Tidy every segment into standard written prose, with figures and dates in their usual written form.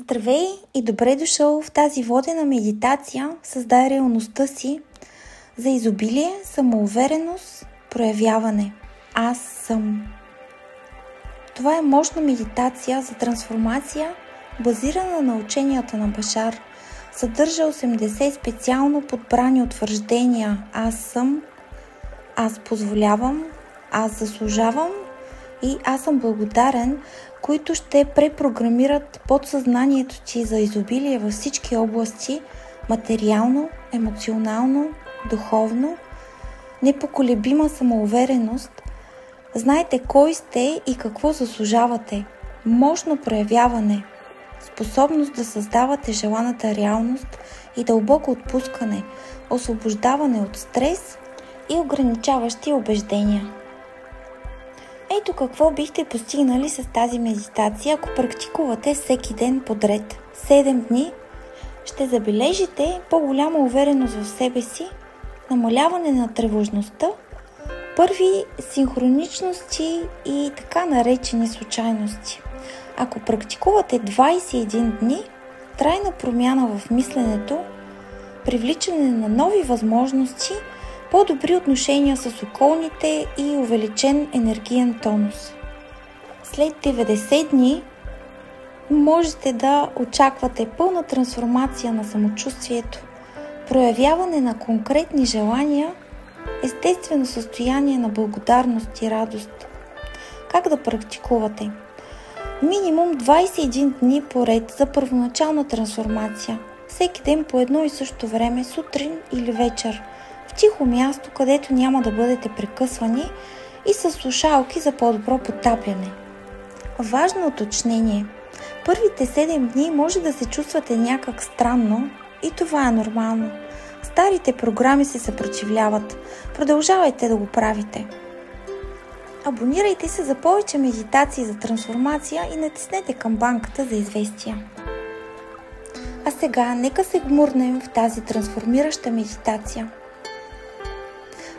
Здравей и добре дошъл в тази водена медитация. Създай реалността си за изобилие, самоувереност, проявяване. Аз съм. Това е мощна медитация за трансформация, базирана на ученията на Башар. Съдържа 80 специално подбрани утвърждения. Аз съм, аз позволявам, аз заслужавам и аз съм благодарен, които ще препрограмират подсъзнанието ти за изобилие във всички области – материално, емоционално, духовно, непоколебима самоувереност. Знайте кой сте и какво заслужавате. Мощно проявяване, способност да създавате желаната реалност и дълбоко отпускане, освобождаване от стрес и ограничаващи убеждения. Ето какво бихте постигнали с тази медитация, ако практикувате всеки ден подред. 7 дни ще забележите по-голяма увереност в себе си, намаляване на тревожността, първи синхроничности и така наречени случайности. Ако практикувате 21 дни, трайна промяна в мисленето, привличане на нови възможности, по-добри отношения с околните и увеличен енергиен тонус. След 90 дни можете да очаквате пълна трансформация на самочувствието, проявяване на конкретни желания, естествено състояние на благодарност и радост. Как да практикувате? Минимум 21 дни поред за първоначална трансформация. Всеки ден по едно и също време, сутрин или вечер. В тихо място, където няма да бъдете прекъсвани и с слушалки за по-добро потапяне. Важно уточнение. Първите 7 дни може да се чувствате някак странно и това е нормално. Старите програми се съпротивляват. Продължавайте да го правите. Абонирайте се за повече медитации за трансформация и натиснете камбанката за известия. А сега нека се гмурнем в тази трансформираща медитация.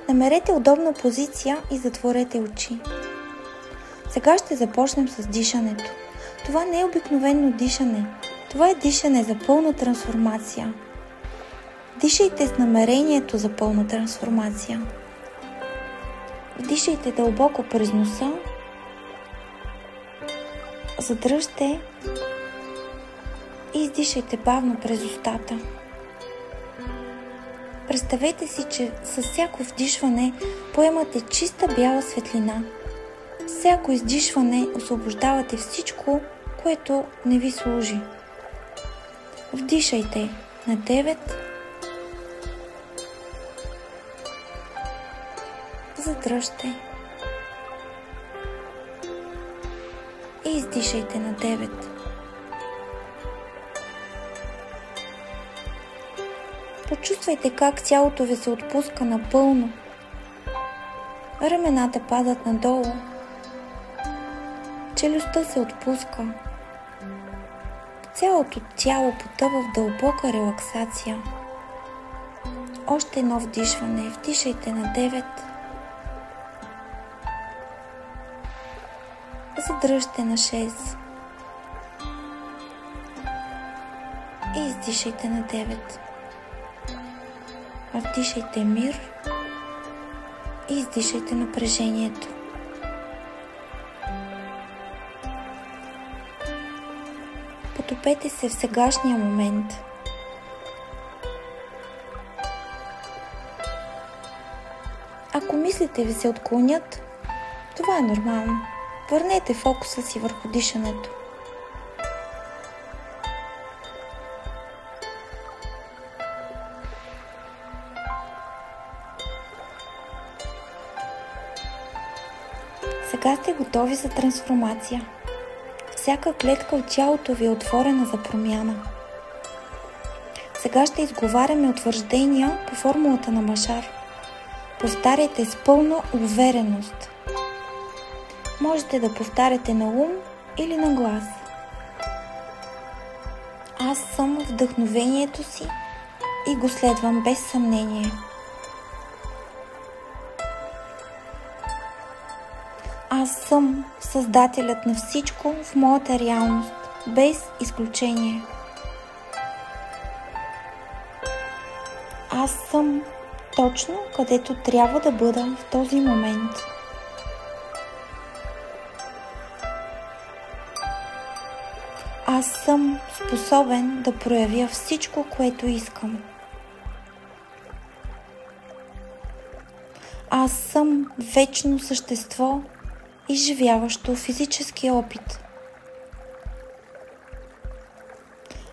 Намерете удобна позиция и затворете очи. Сега ще започнем с дишането. Това не е обикновено дишане. Това е дишане за пълна трансформация. Дишайте с намерението за пълна трансформация. Вдишайте дълбоко през носа. Задръжте и издишайте бавно през устата. Представете си, че с всяко вдишване поемате чиста бяла светлина. С всяко издишване освобождавате всичко, което не ви служи. Вдишайте на 9. Задръжте. И издишайте на 9. Почувствайте как тялото ви се отпуска напълно. Рамената падат надолу. Челюстта се отпуска. Цялото тяло потъва в дълбока релаксация. Още едно вдишване. Вдишайте на 9. Задръжте на 6. И издишайте на 9. Вдишайте мир и издишайте напрежението. Потопете се в сегашния момент. Ако мислите ви се отклонят, това е нормално. Върнете фокуса си върху дишането. Сега сте готови за трансформация. Всяка клетка от тялото ви е отворена за промяна. Сега ще изговаряме утвърждения по формулата на Башар. Повтаряйте с пълна увереност. Можете да повтаряте на ум или на глас. Аз съм вдъхновението си и го следвам без съмнение. Аз съм създателят на всичко в моята реалност, без изключение. Аз съм точно където трябва да бъда в този момент. Аз съм способен да проявя всичко, което искам. Аз съм вечно същество, изживяващо физически опит.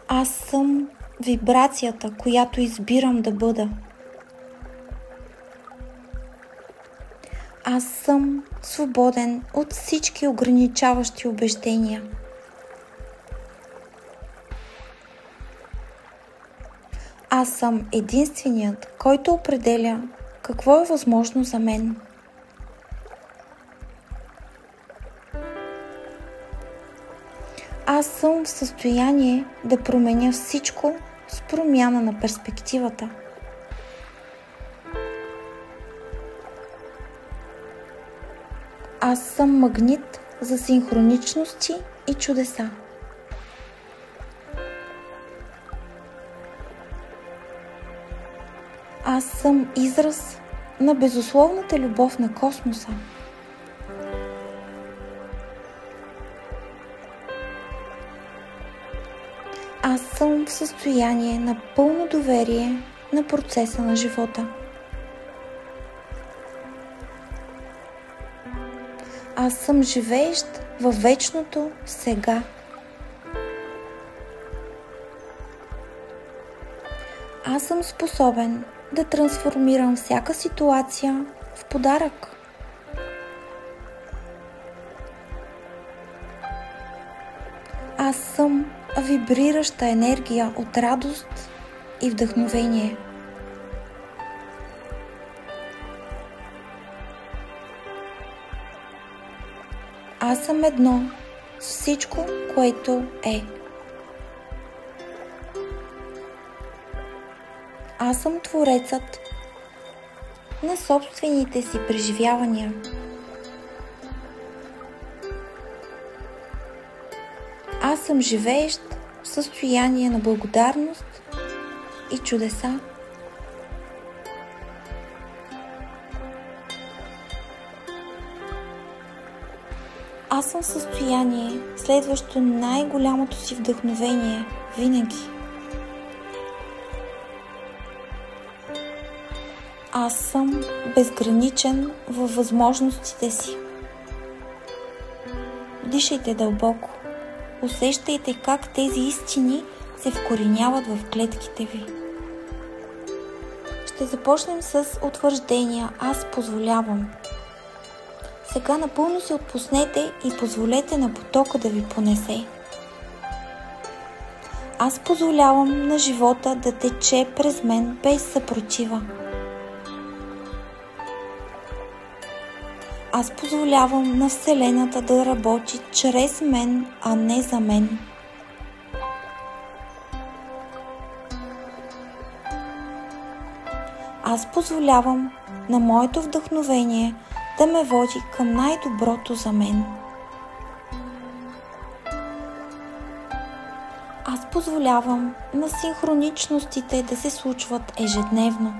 Аз съм вибрацията, която избирам да бъда. Аз съм свободен от всички ограничаващи убеждения. Аз съм единственият, който определя какво е възможно за мен. Аз съм в състояние да променя всичко с промяна на перспективата. Аз съм магнит за синхроничности и чудеса. Аз съм израз на безусловната любов на космоса. Аз съм в състояние на пълно доверие на процеса на живота. Аз съм живеещ във вечното сега. Аз съм способен да трансформирам всяка ситуация в подарък. Аз съм вибрираща енергия от радост и вдъхновение. Аз съм едно с всичко, което е. Аз съм творецът на собствените си преживявания. Аз съм живеещ в състояние на благодарност и чудеса. Аз съм в състояние, следващо най-голямото си вдъхновение винаги. Аз съм безграничен във възможностите си. Дишайте дълбоко. Усещайте как тези истини се вкореняват в клетките ви. Ще започнем с утвърждения "Аз позволявам". Сега напълно се отпуснете и позволете на потока да ви понесе. Аз позволявам на живота да тече през мен без съпротива. Аз позволявам на Вселената да работи чрез мен, а не за мен. Аз позволявам на моето вдъхновение да ме води към най-доброто за мен. Аз позволявам на синхроничностите да се случват ежедневно.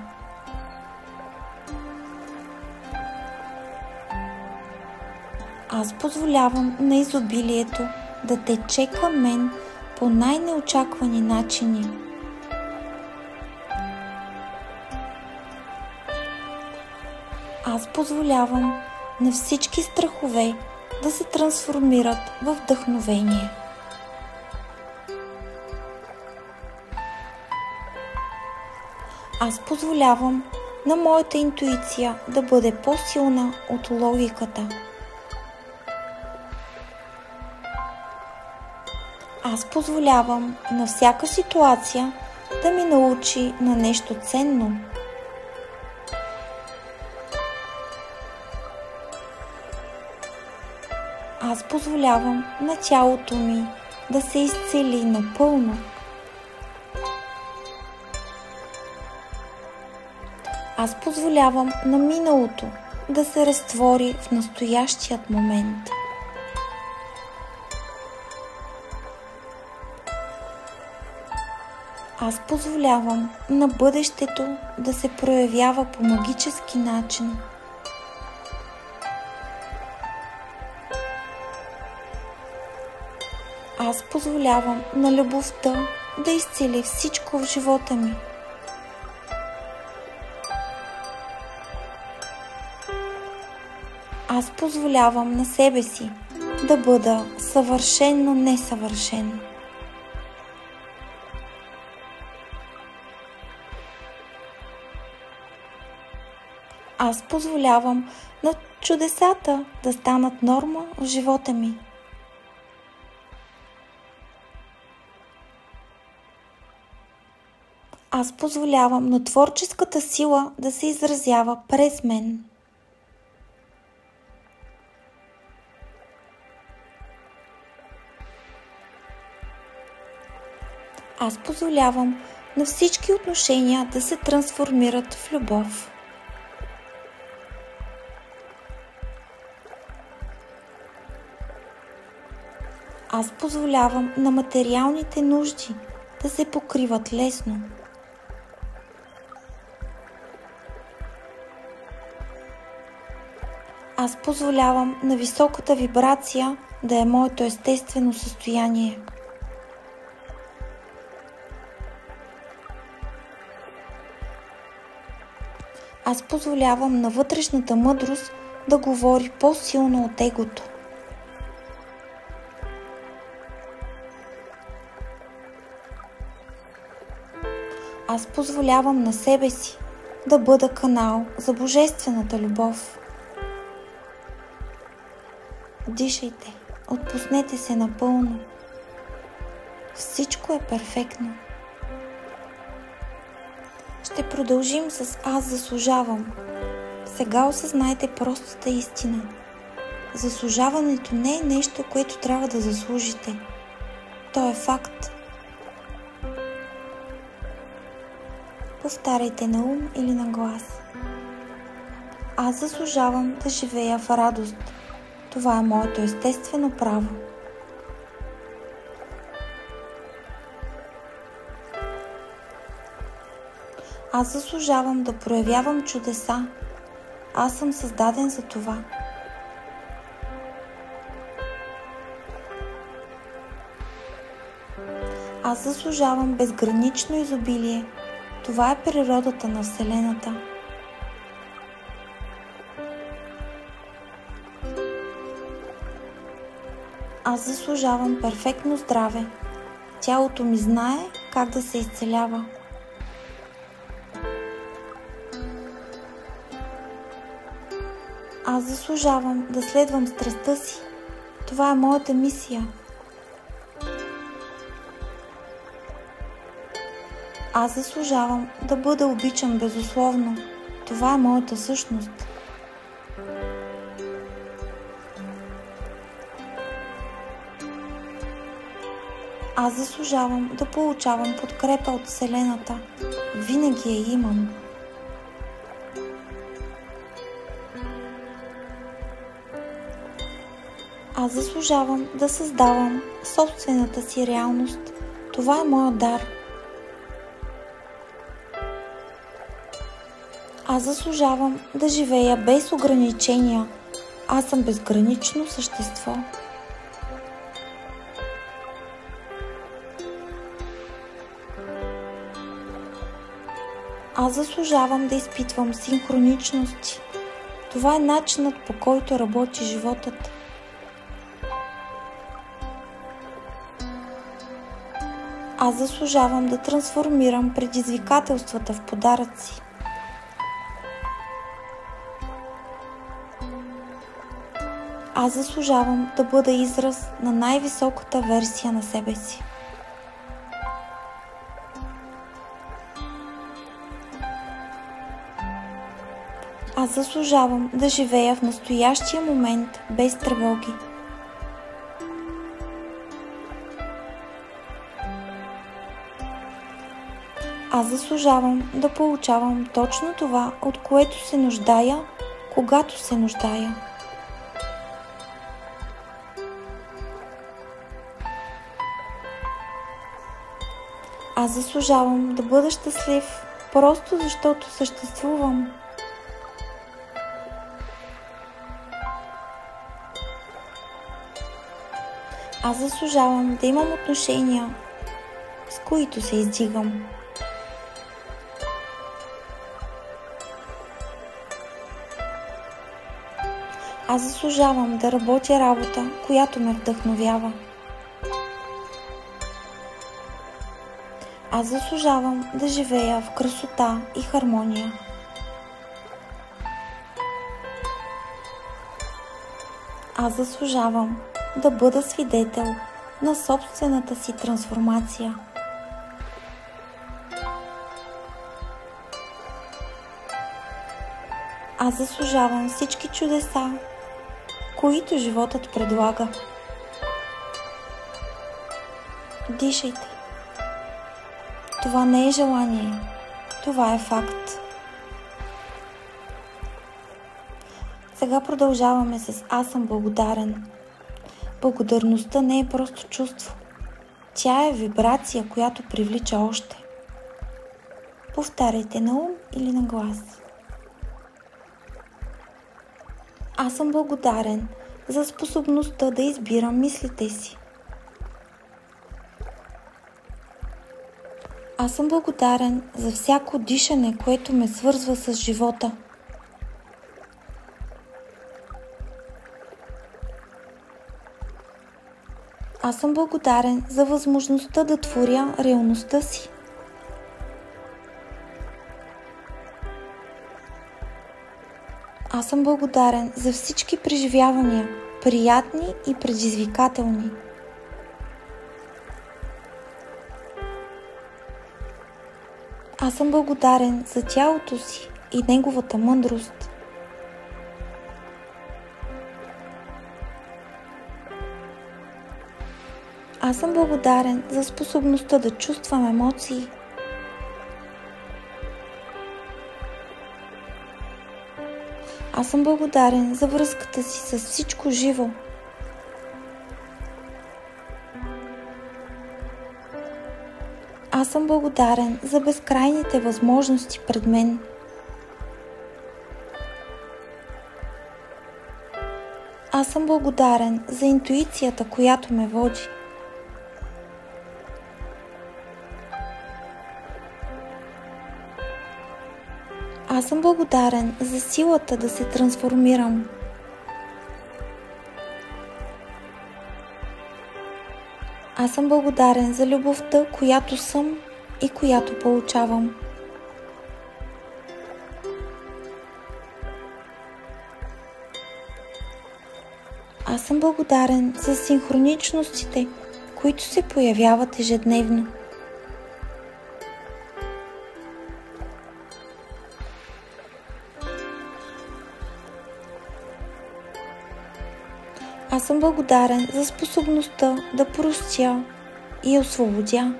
Аз позволявам на изобилието да тече към мен по най-неочаквани начини. Аз позволявам на всички страхове да се трансформират в вдъхновение. Аз позволявам на моята интуиция да бъде по-силна от логиката. Аз позволявам на всяка ситуация да ми научи на нещо ценно. Аз позволявам на тялото ми да се изцели напълно. Аз позволявам на миналото да се разтвори в настоящият момент. Аз позволявам на бъдещето да се проявява по магически начин. Аз позволявам на любовта да изцели всичко в живота ми. Аз позволявам на себе си да бъда съвършено несъвършен. Аз позволявам на чудесата да станат норма в живота ми. Аз позволявам на творческата сила да се изразява през мен. Аз позволявам на всички отношения да се трансформират в любов. Аз позволявам на материалните нужди да се покриват лесно. Аз позволявам на високата вибрация да е моето естествено състояние. Аз позволявам на вътрешната мъдрост да говори по-силно от егото. Аз позволявам на себе си да бъда канал за божествената любов. Дишайте, отпуснете се напълно. Всичко е перфектно. Ще продължим с аз заслужавам. Сега осъзнайте простата истина. Заслужаването не е нещо, което трябва да заслужите. То е факт. Повтаряйте на ум или на глас. Аз заслужавам да живея в радост. Това е моето естествено право. Аз заслужавам да проявявам чудеса. Аз съм създаден за това. Аз заслужавам безгранично изобилие. Това е природата на Вселената. Аз заслужавам перфектно здраве. Тялото ми знае как да се изцелява. Аз заслужавам да следвам страстта си. Това е моята мисия. Аз заслужавам да бъда обичан безусловно. Това е моята същност. Аз заслужавам да получавам подкрепа от Вселената. Винаги я имам. Аз заслужавам да създавам собствената си реалност. Това е моят дар. Аз заслужавам да живея без ограничения. Аз съм безгранично същество. Аз заслужавам да изпитвам синхроничности. Това е начинът, по който работи животът. Аз заслужавам да трансформирам предизвикателствата в подаръци. Аз заслужавам да бъда израз на най-високата версия на себе си. Аз заслужавам да живея в настоящия момент без тревоги. Аз заслужавам да получавам точно това, от което се нуждая, когато се нуждая. Аз заслужавам да бъда щастлив, просто защото съществувам. Аз заслужавам да имам отношения, с които се издигам. Аз заслужавам да работя работа, която ме вдъхновява. Аз заслужавам да живея в красота и хармония. Аз заслужавам да бъда свидетел на собствената си трансформация. Аз заслужавам всички чудеса, които животът предлага. Дишайте. Това не е желание, това е факт. Сега продължаваме с "Аз съм благодарен". Благодарността не е просто чувство. Тя е вибрация, която привлича още. Повтаряйте на ум или на глас. Аз съм благодарен за способността да избирам мислите си. Аз съм благодарен за всяко дишане, което ме свързва с живота. Аз съм благодарен за възможността да творя реалността си. Аз съм благодарен за всички преживявания, приятни и предизвикателни. Аз съм благодарен за тялото си и неговата мъдрост. Аз съм благодарен за способността да чувствам емоции. Аз съм благодарен за връзката си с всичко живо. Аз съм благодарен за безкрайните възможности пред мен. Аз съм благодарен за интуицията, която ме води. Аз съм благодарен за силата да се трансформирам. Аз съм благодарен за любовта, която съм и която получавам. Аз съм благодарен за синхроничностите, които се появяват ежедневно. Аз съм благодарен за способността да простя и освободя.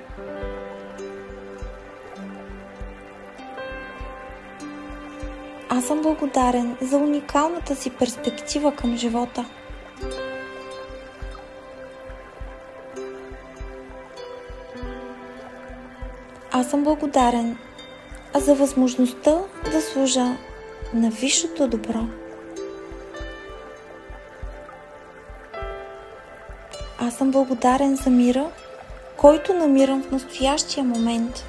Аз съм благодарен за уникалната си перспектива към живота. Аз съм благодарен за възможността да служа на висшето добро. Аз съм благодарен за мира, който намирам в настоящия момент.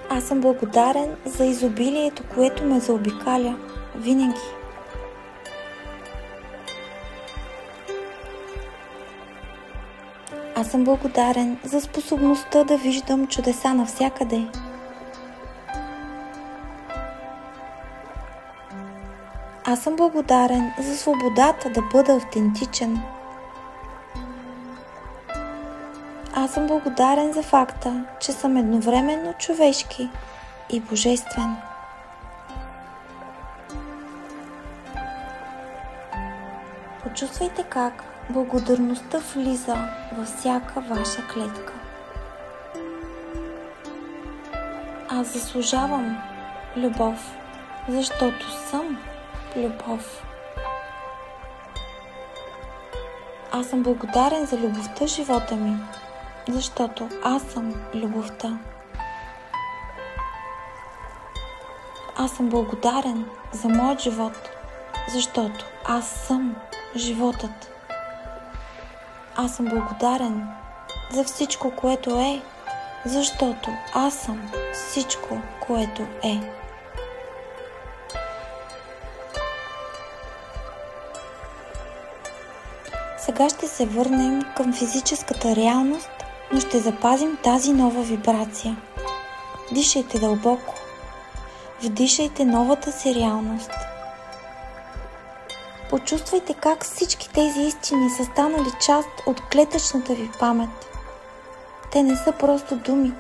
Аз съм благодарен за изобилието, което ме заобикаля винаги. Аз съм благодарен за способността да виждам чудеса навсякъде. Аз съм благодарен за свободата да бъда автентичен. Аз съм благодарен за факта, че съм едновременно човешки и божествен. Почувствайте как благодарността влиза във всяка ваша клетка. Аз заслужавам любов, защото съм любов. Аз съм благодарен за любовта в живота ми, защото аз съм любовта. Аз съм благодарен за моят живот, защото аз съм животът. Аз съм благодарен за всичко, което е, защото аз съм всичко, което е. Сега ще се върнем към физическата реалност, но ще запазим тази нова вибрация. Дишайте дълбоко. Вдишайте новата си реалност. Почувствайте как всички тези истини са станали част от клетъчната ви памет. Те не са просто думи.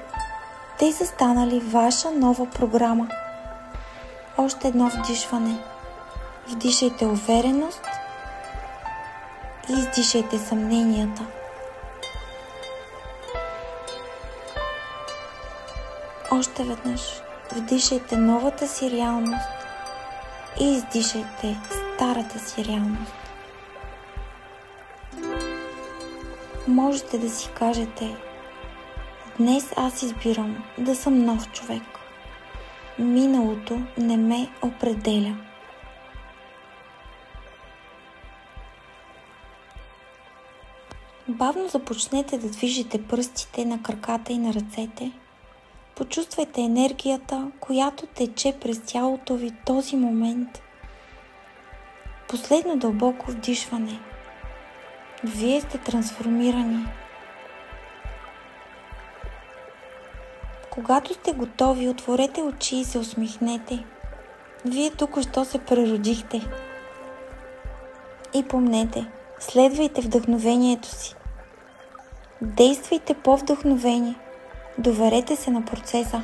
Те са станали ваша нова програма. Още едно вдишване. Вдишайте увереност и издишайте съмненията. Още веднъж. Вдишайте новата си реалност и издишайте старата си реалност. Можете да си кажете: днес аз избирам да съм нов човек. Миналото не ме определя. Бавно започнете да движите пръстите на краката и на ръцете. Почувствайте енергията, която тече през тялото ви този момент. Последно дълбоко вдишване. Вие сте трансформирани. Когато сте готови, отворете очи и се усмихнете. Вие току-що се преродихте. И помнете, следвайте вдъхновението си. Действайте по вдъхновение. Доверете се на процеса.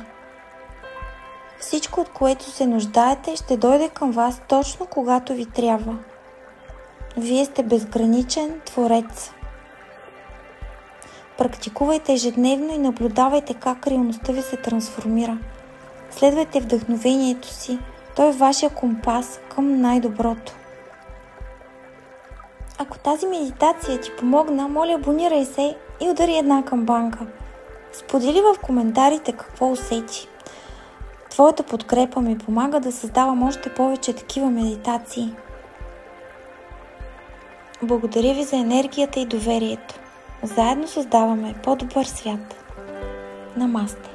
Всичко, от което се нуждаете, ще дойде към вас точно когато ви трябва. Вие сте безграничен творец. Практикувайте ежедневно и наблюдавайте как реалността ви се трансформира. Следвайте вдъхновението си. Той е вашия компас към най-доброто. Ако тази медитация ти помогна, моля, абонирай се и удари една камбанка. Сподели в коментарите какво усети. Твоята подкрепа ми помага да създавам още повече такива медитации. Благодаря ви за енергията и доверието. Заедно създаваме по-добър свят. Намасте!